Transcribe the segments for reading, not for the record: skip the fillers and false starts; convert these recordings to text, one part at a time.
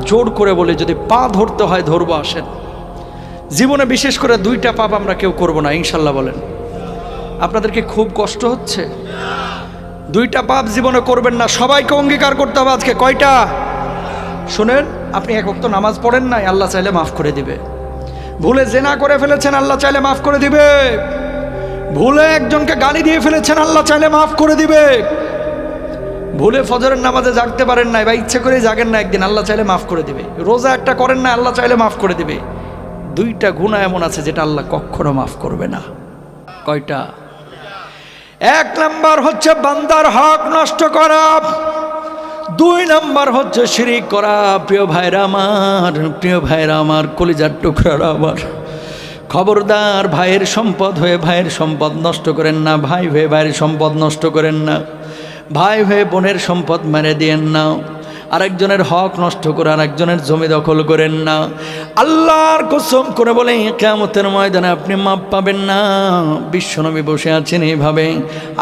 জোর করে বলি, যদি পা ধরতে হয় ধরবো, আসেন। জীবনে বিশেষ করে 2টা পাপ আমরা কেউ করব না, ইনশাল্লাহ। বলেন, আপনাদেরকে খুব কষ্ট হচ্ছে? 2টা পাপ জীবনে করবেন না, সবাইকে অঙ্গীকার করতে হবে আজকে। কয়টা? শুনেন, আপনি এক ওয়াক্ত নামাজ পড়েন নাই, আল্লাহ চাইলে মাফ করে দিবে। ভুলে জেনা করে ফেলেছেন, আল্লাহ চাইলে মাফ করে দিবে। ভুলে একজনকে গালি দিয়ে ফেলেছেন, আল্লাহ চাইলে মাফ করে দিবে। ভুলে ফজরের নামাজে জাগতে পারেন নাই বা ইচ্ছে করে জাগেন না, একদিন আল্লাহ চাইলে মাফ করে দিবে। রোজা একটা করেন না, আল্লাহ চাইলে মাফ করে দিবে। 2টা গুনাহ এমন আছে যেটা আল্লাহ কখনো মাফ করবে না। কয়টা? 1 নাম্বার হচ্ছে বান্দার হক নষ্ট করা, 2 নাম্বার হচ্ছে শিরিক করা। প্রিয় ভাইরা আমার, কলিজার টুকরারা আমার, খবরদার, ভাইয়ের সম্পদ হয়ে ভাইয়ের সম্পদ নষ্ট করেন না, ভাই হয়ে ভাইয়ের সম্পদ নষ্ট করেন না, ভাই হয়ে বোনের সম্পদ মেরে দিয়েন না, আরেকজনের হক নষ্ট করে আরেকজনের জমি দখল করেন না। আল্লাহর কসম করে বলে, কিয়ামতের ময়দানে আপনি মাপ পাবেন না। বিশ্বনবী বসে আছেন এইভাবে,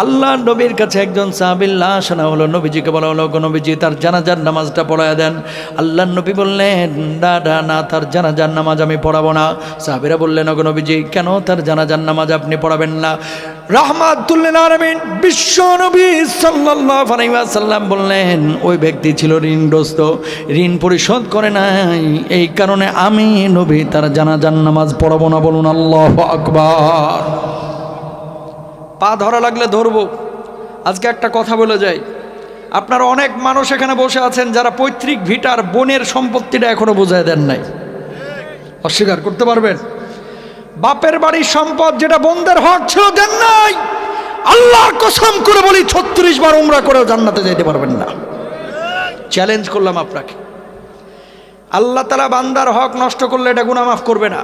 আল্লাহর নবীর কাছে একজন সাহাবীর লাশ আনা হলো। নবীজিকে বলা হলো, নবীজি তার জানাজার নামাজটা পড়ায় দেন। আল্লাহর নবী বললেন, না, তার জানাজার নামাজ আমি পড়াবো না। সাহাবীরা বললেন, নবীজি কেন তার জানাজার নামাজ আপনি পড়াবেন না? রাহমাতুল লিল আলামিন বিশ্বনবী সাল্লাল্লাহু আলাইহি ওয়াসাল্লাম বললেন, ওই ব্যক্তি ছিল ঋণগ্রস্ত, ঋণ পরিশোধ করে নাই, এই কারণে আমি নবী তার জানাজার নামাজ পড়াবো না। বলুন আল্লাহু আকবার। পা ধরা লাগলে ধরবো। আজকে একটা কথা বলে যাই, আপনারা অনেক মানুষ এখানে বসে আছেন যারা পৈতৃক ভিটার বোনের সম্পত্তিটা এখনো বুঝায় দেন নাই। অস্বীকার করতে পারবেন? বাপের বাড়ির সম্পদ যেটা বোনদের হক ছিল দেন নাই। আল্লাহর কসম করে বলি, 36 বার উমরা করেও জান্নাতে যেতে পারবেন না। চ্যালেঞ্জ করলাম আপনাকে। আল্লাহ তাআলা বান্দার হক নষ্ট করলে এটা গুনাহ মাফ করবে না।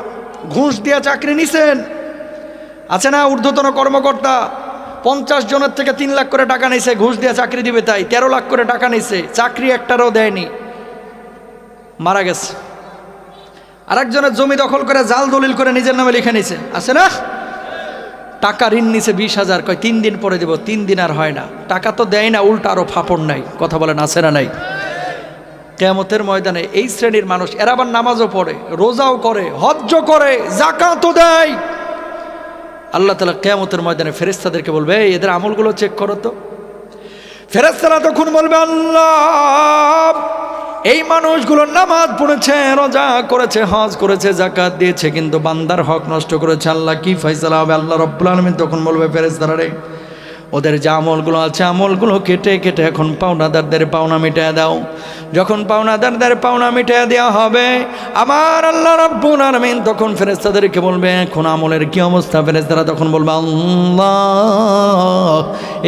ঘুষ দিয়ে চাকরি নিছেন, আছে না ঊর্ধ্বতন কর্মকর্তা 50 জনের থেকে 3 লাখ করে টাকা নিছে, ঘুষ দিয়ে চাকরি দিবে তাই 13 লাখ করে টাকা নিছে, চাকরি একটারও দেয়নি, মারা গেছে। আরেকজনের জমি দখল করে জাল দলিল করে নিজের নামে লিখে নিছে, আছে না? টাকা ঋণ নিছে 20,000, কয় 3 দিন পরে দেব, 3 দিন আর হয় না, টাকা তো দেয় না, উল্টা আরো ফাপড় নাই। কথা বলেন, আছে না নাই? কিয়ামতের ময়দানে এই শ্রেণীর মানুষ, এরা আবার নামাজও পড়ে, রোজাও করে, হজ্জও করে, যাকাতও দেয়। আল্লাহ তাআলা কিয়ামতের ময়দানে ফেরেশতাদেরকে বলবে, এদের আমলগুলো চেক করো তো। ফেরেশতারা তখন বলবে, আল্লাহ, এই মানুষগুলো নামাজ পড়েছে, রোজা করেছে, হজ করেছে, যাকাত দিয়েছে, কিন্তু বান্দার হক নষ্ট করেছে। আল্লাহ কি ফয়সালা হবে? আল্লাহ রাব্বুল আলামিন তখন বলবে, ফেরেশতারা রে, ওদের যে আমলগুলো আছে আমলগুলো কেটে কেটে এখন পাওনাদারদের পাওনা মিটিয়ে দাও। যখন পাওনাদারদের পাওনা মিটিয়ে দেওয়া হবে, আমার আল্লাহ রাব্বুল আলামিন তখন ফেরেশতাদেরকে বলবে, এখন আমলের কি অবস্থা? ফেরেশতারা তখন বলবে, আল্লাহ,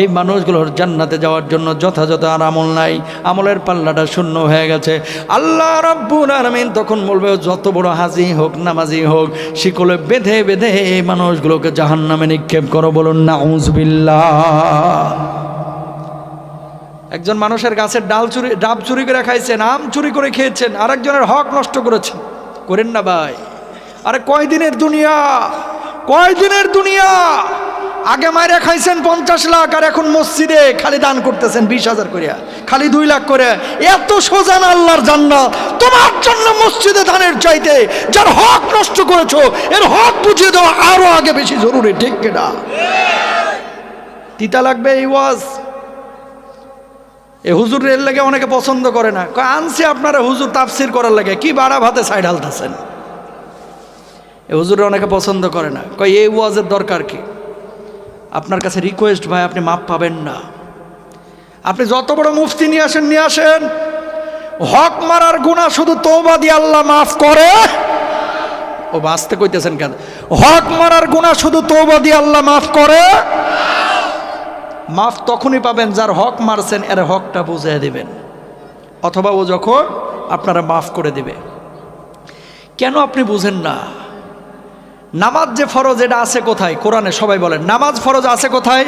এই মানুষগুলোর জান্নাতে যাওয়ার জন্য যথাযথ আর আমল নাই, আমলের পাল্লাটা শূন্য হয়ে গেছে। আল্লাহ রাব্বুল আলামিন তখন বলবে, যত বড় হাজি হোক, নামাজি হোক, শিকলে বেঁধে বেঁধে এই মানুষগুলোকে জাহান্নামে নিক্ষেপ করো। বলুন নাউযুবিল্লাহ। একজন মানুষের গাছের ডাব চুরি করে খাইছেন, আম চুরি করে খেয়েছেন, আরেকজনের হক নষ্ট করেছেন। করেন না ভাই? আরে কয়দিনের দুনিয়া? আগে মাইরা খাইছেন 50 লাখ, আর এখন মসজিদে খালি দান করতেছেন 20,000 করে, খালি 2 লাখ করে। এত সোজা না আল্লাহর জান্নাত? তোমার জন্য মসজিদে দানের চাইতে যার হক নষ্ট করেছো, এর হক বুঝিয়ে দেওয়া আরো আগে বেশি জরুরি। ঠিক কিনা? তিতা লাগবে এই ওয়াজ। এ হুজুর এর লাগে অনেকে পছন্দ করে না, আনছে আপনারা হুজুর তাফসির করার লাগে, কি বাড়া ভাতে সাইড হালতেছেন। এ হুজুরে অনেকে পছন্দ করে না, কয় এই ওয়াজের দরকার কি? আপনার কাছে রিকোয়েস্ট ভাই, আপনি মাপ পাবেন না। আপনি যত বড় মুফতি নিয়ে আসেন, হক মারার গুনাহ শুধু তওবা দিয়ে আল্লাহ মাফ করে। ও বাঁচতে কইতেছেন কেন? হক মারার গুনাহ শুধু তওবা দিয়ে আল্লাহ মাফ করে। মাফ তখনই পাবেন যার হক মারছেন এর হকটা বুঝিয়ে দিবেন, অথবা ও যখন আপনারা মাফ করে দিবে। কেন আপনি বুঝেন না? নামাজ যে ফরজ, এটা আছে কোথায়? কোরআনে সবাই বলেন, নামাজ ফরজ আছে কোথায়?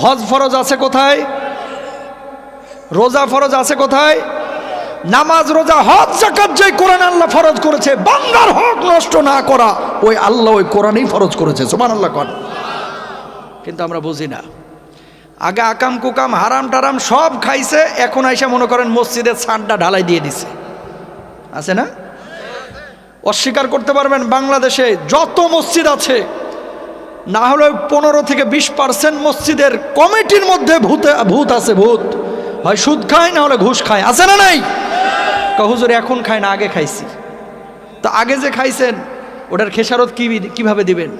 হজ ফরজ আছে কোথায়? রোজা ফরজ আছে কোথায়? নামাজ, রোজা, হজ, যাকাত যে কোরআন আল্লাহ ফরজ করেছে, বান্দার হক নষ্ট না করা, ওই আল্লাহ ওই কোরআনেই ফরজ করেছে। সুবহানাল্লাহ কোন। কিন্তু আমরা বুঝি না। আগে আকাম কুকাম হারাম টারাম সব খাইছে, এখন আইসা মনে করেন মসজিদের ছাদটা ঢালাই দিয়ে দিছে। আছে না? অস্বীকার করতে পারবেন বাংলাদেশে যত মসজিদ আছে না হলে 15 থেকে 20% মসজিদের কমিটির মধ্যে ভূত আছে। ভূত হয় সুদ খায় না হলে ঘুষ খায়, আছে না নাই? হুজুর এখন খায় না, আগে খাইছি। তো আগে যে খাইছেন ওটার খেসারত কিভাবে দিবেন?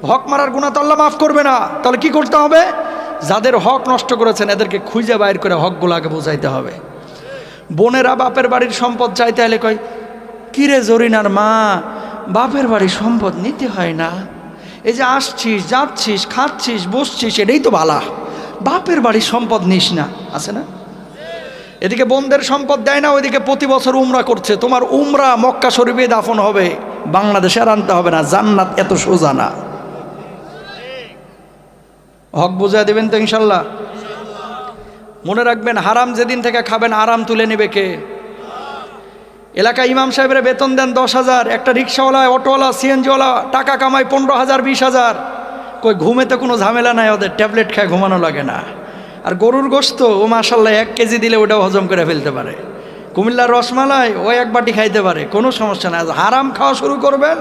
হক মারার গুনাহ তো আল্লাহ মাফ করবে না। তাহলে কি করতে হবে? যাদের হক নষ্ট করেছেন এদেরকে খুঁজে বাইর করে হকগুলো আগে বোঝাইতে হবে। বোনেরা বাপের বাড়ির সম্পদ চাইতে হলে কয়, কিরে জরিনার মা, বাপের বাড়ির সম্পদ নিতে হয় না, এই যে আসছিস যাচ্ছিস খাচ্ছিস বসছিস এটাই তো বালা, বাপের বাড়ির সম্পদ নিস না, আছে না? এদিকে বোনদের সম্পদ দেয় না, ওইদিকে প্রতি বছর উমরা করছে। তোমার উমরা মক্কা শরীফে দাফন হবে, বাংলাদেশে আর আনতে হবে না। জান্নাত এত সোজা না। হক বুঝা দেবেন তো ইনশাল্লাহ? মনে রাখবেন, হারাম যেদিন থেকে খাবেন আরাম তুলে নেবে কে? এলাকায় ইমাম সাহেবের বেতন দেন 10,000, একটা রিক্সাওয়ালা, অটোওয়ালা, সিএনজিওয়ালা টাকা কামায় 15,000 20,000। কই ঘুমেতে কোনো ঝামেলা নাই ওদের, ট্যাবলেট খায় ঘুমানো লাগে না। আর গরুর গোশত ও মাশাল্লাহ 1 কেজি দিলে ওটাও হজম করে ফেলতে পারে। কুমিল্লার রসমালাই ও 1 বাটি খাইতে পারে, কোনো সমস্যা নাই। হারাম খাওয়া শুরু করবেন,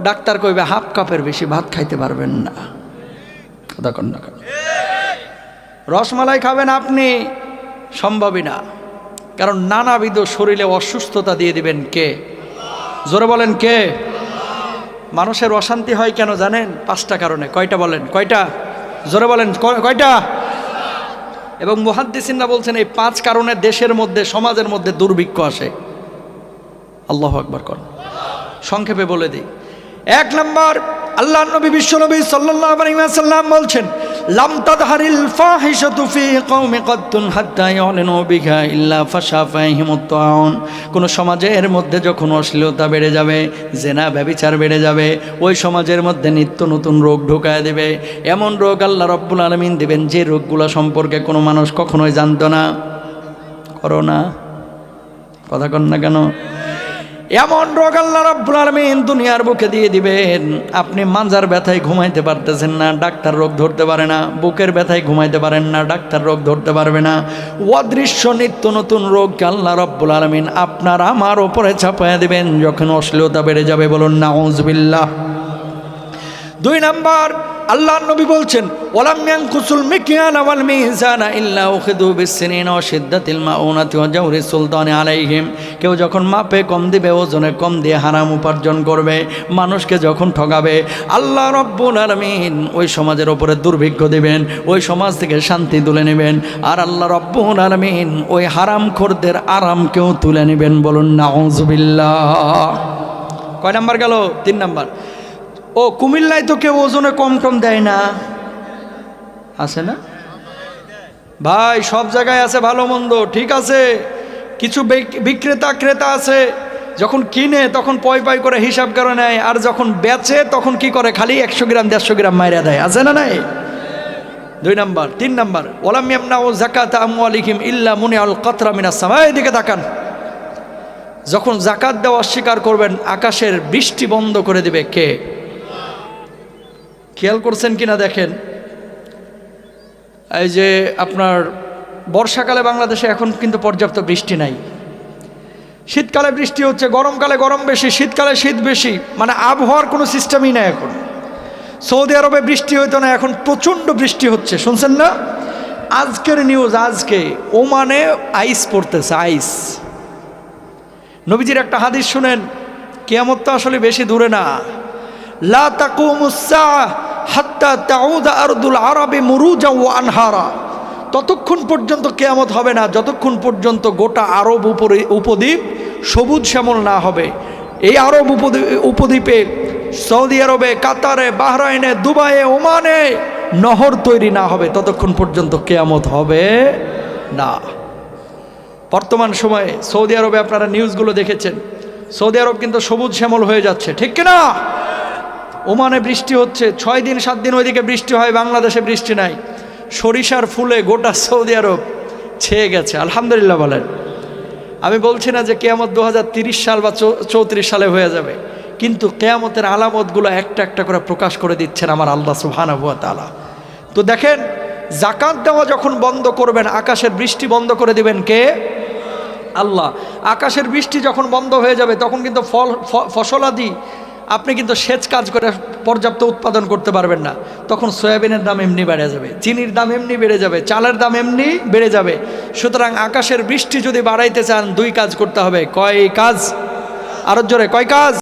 ডাক্তার কইবে 1/2 কাপের বেশি ভাত খাইতে পারবেন না। কথা কন না, রসমালাই খাবেন আপনি, সম্ভবই না। কারণ নানাবিধ শরীরে অসুস্থতা দিয়ে দিবেন কে? জোরে বলেন কে? মানুষের অশান্তি হয় কেন জানেন? 5টা কারণে। কয়টা বলেন? কয়টা? জোরে বলেন কয়টা? এবং মুহাদ্দিসিনরা বলছেন এই 5 কারণে দেশের মধ্যে, সমাজের মধ্যে দুর্ভিক্ষ আসে। আল্লাহু আকবার কর। সংক্ষেপে বলে দিই। 1 নম্বর, আল্লাহর নবী বিশ্বনবী সাল্লাল্লাহু আলাইহি ওয়াসাল্লাম বলছেন, লাম তাদহারিল ফাহিশাতু ফি কওমি কাত্তুন হাত্তা ইয়ালিনু বিহা ইল্লা ফাশা ফাহিমুত তাউন। কোন সমাজের মধ্যে যখন অশ্লীলতা বেড়ে যাবে, জেনা ব্যভিচার বেড়ে যাবে, ওই সমাজের মধ্যে নিত্য নতুন রোগ ঢোকায় দেবে। এমন রোগ আল্লাহ রাব্বুল আলামিন দিবেন যে রোগগুলো সম্পর্কে কোনো মানুষ কখনোই জানতো না। করোনা, কথা কন না কেন? এমন রোগ আল্লাহ রাব্বুল আলামিন দুনিয়ার বুকে দিয়ে দিবেন, আপনি মাজার ব্যথায় ঘুমাইতে পারতেছেন না, ডাক্তার রোগ ধরতে পারে না। বুকের ব্যথায় ঘুমাইতে পারেন না, ডাক্তার রোগ ধরতে পারবে না। অদৃশ্য নিত্য নতুন রোগকে আল্লাহ রাব্বুল আলামিন আপনার আমার ওপরে চাপায়া দিবেন যখন অশ্লীলতা বেড়ে যাবে। বলুন নাউযুবিল্লাহ। 2 নাম্বার, আল্লাহর নবী বলছেন, ওয়ালাম ইয়ানকুসুল মিকয়াল ওয়াল মিজানা ইল্লা উখিযু বিসসিনিনা ওয়া শিদ্দাতিল মাউনাতি ওয়া জাওরি সুলতানি আলাইহিম। কেউ যখন মাপে কম দিবে, ওজনে কম দিয়ে হারাম উপার্জন করবে, মানুষকে যখন ঠকাবে, আল্লাহ রাব্বুল আলামিন ওই সমাজের উপরে দুর্ভিক্ষ দিবেন, ওই সমাজ থেকে শান্তি তুলে নেবেন। আর আল্লাহ রাব্বুল আলামিন ওই হারামখোরদের আরামকেও তুলে নেবেন। বলুন নাউযুবিল্লাহ। কয় নাম্বার গেল? 3 নাম্বার। ও কুমিল্লায় তো কেউ ওজনে কম কম দেয় না, আছে না ভাই? সব জায়গায় আছে ভালো মন্দ, ঠিক আছে। কিছু বিক্রেতা ক্রেতা আছে, যখন কিনে তখন পয় পয় করে হিসাব করে নেয়, আর যখন বেচে তখন কি করে? খালি 100 গ্রাম 150 গ্রাম মাইরা দেয়, আছে না নাই? 2 নাম্বার। 3 নাম্বার, ওয়ালাম ইয়ামনাউ যাকাতা আমওয়ালিহিম ইল্লা মুনিআল কাতরা মিনাস সামা। এদিকে তাকান, যখন যাকাত দেওয়া অস্বীকার করবেন, আকাশের বৃষ্টি বন্ধ করে দিবে কে? খেয়াল করছেন কিনা দেখেন, এই যে আপনার বর্ষাকালে বাংলাদেশে এখন কিন্তু পর্যাপ্ত বৃষ্টি নাই। শীতকালে বৃষ্টি হচ্ছে, গরমকালে গরম বেশি, শীতকালে শীত বেশি, মানে আবহাওয়ার কোনো সিস্টেমই নাই এখন। সৌদি আরবে বৃষ্টি হইতো না, এখন প্রচণ্ড বৃষ্টি হচ্ছে, শুনছেন না? আজকের নিউজ, আজকে ওমানে আইস পড়তেছে, আইস। নবীজির একটা হাদিস শুনেন, কিয়ামত তো আসলে বেশি দূরে না। লা তাকুমুস সাআহ হাত্তা তাউদা আরদুল আরবি মুরুজা ওয়া আনহারা। ততক্ষণ পর্যন্ত কিয়ামত হবে না যতক্ষণ পর্যন্ত গোটা আরব উপদ্বীপ সবুজ শ্যামল না হবে। এই আরব উপদ্বীপে, সৌদি আরবে, কাতারে, বাহরাইনে, দুবাইয়ে, ওমানে নহর তৈরি না হবে ততক্ষণ পর্যন্ত কিয়ামত হবে না। বর্তমান সময়ে সৌদি আরবে আপনারা নিউজগুলো দেখেছেন, সৌদি আরব কিন্তু সবুজ শ্যামল হয়ে যাচ্ছে, ঠিক কিনা? ওমানে বৃষ্টি হচ্ছে, 6 দিন 7 দিন ওইদিকে বৃষ্টি হয়, বাংলাদেশে বৃষ্টি নাই। সরিষার ফুলে গোটা সৌদি আরব ছেয়ে গেছে, আলহামদুলিল্লাহ বলেন। আমি বলছি না যে কিয়ামত 2030 সাল বা 34 সালে হয়ে যাবে, কিন্তু কিয়ামতের আলামতগুলো একটা একটা করে প্রকাশ করে দিচ্ছেন আমার আল্লাহ সুবহানাহু ওয়া তাআলা। তো দেখেন, যাকাত দেওয়া যখন বন্ধ করবেন, আকাশের বৃষ্টি বন্ধ করে দিবেন কে? আল্লাহ। আকাশের বৃষ্টি যখন বন্ধ হয়ে যাবে তখন কিন্তু ফসলাদি আপনি কিন্তু সেচ কাজ করে পর্যাপ্ত উৎপাদন করতে পারবেন না। তখন সয়াবিনের দাম এমনি বেড়ে যাবে, চিনির দাম এমনি বেড়ে যাবে, চালের দাম এমনি বেড়ে যাবে। সুতরাং আকাশের বৃষ্টি যদি বাড়াইতে চান দুই কাজ করতে হবে। কয় কাজ? আরো জোরে, কয় কাজ?